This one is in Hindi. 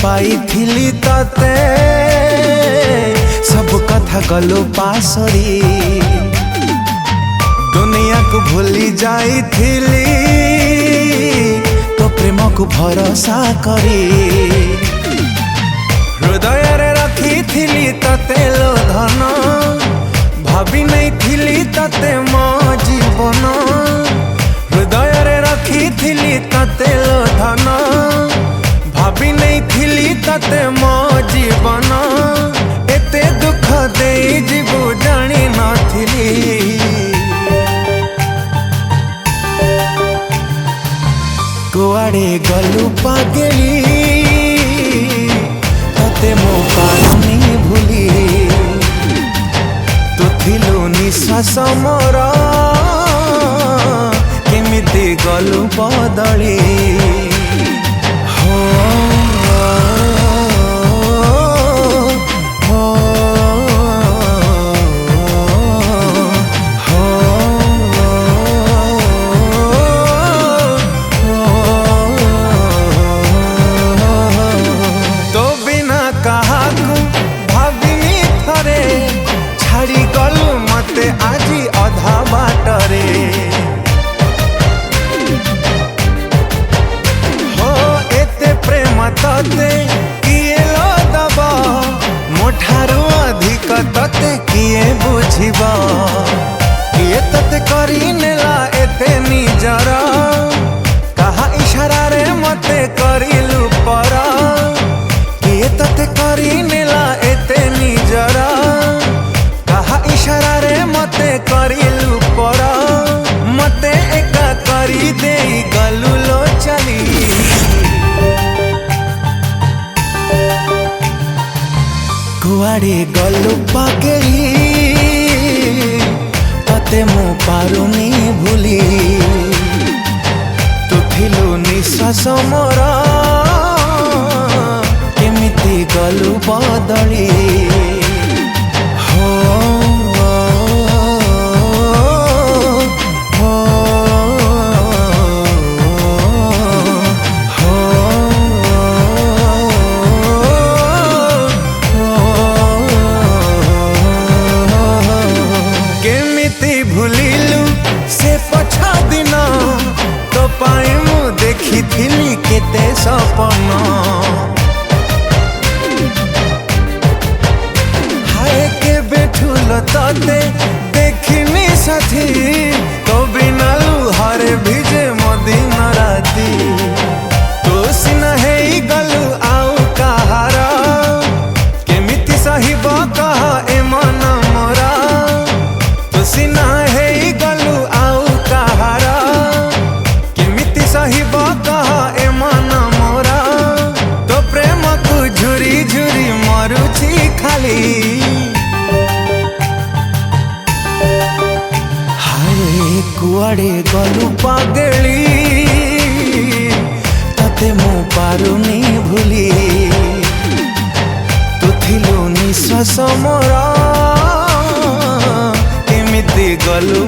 पाइथिली तते सब कथा गलो पासरी दुनिया को भूली जाइथिली तो प्रेम को भरोसा करी हृदय रे रखी थिली तते लो धन भाभी नहीं थिली तते मो जीवन हृदय रे रखी थिली तते लो धन भाभी नहीं थिली तते मो जीवन एते दुख दे जीवु जानी नथिली कुआड़े गलु पागली तते मो पारुनी भूली तू थिलु निश्वास मोर केमिति गलु बदली आजी अधा बाटरे हो एते प्रेम तते किए लो दब मोठारू अधिक तते किए बुझिब किए तते करी नेला एते निजर कहा इशारा रे मते करिलु पर किए तते करी नेला एते निजर इशारा रे मते करिलु पर मते एका करी दे गलु लो चली कुआड़े गलु पागली तते मु पारुनी भूली तू थिलु निश्वास मोर केमिति गलु बदली भूलिलु से पछा दिन तो पाए मु देखी थिली केते सपन हाय के बैठुल तते देखिनी साथी तो बिना लुहारे भिजे मदिन राती तो सिना है गलु आउ कहार केमिति सहिब कह ए मन मोरा तो सिना गलु आउ कहार केमिति सहिब कह ए मन मोरा तो प्रेम को झुरी झुरी मरुची खाली हाय कुआड़े गलु पागली तते मु पारुनी भूली तू थिलु निश्वास मोर केमिति गलु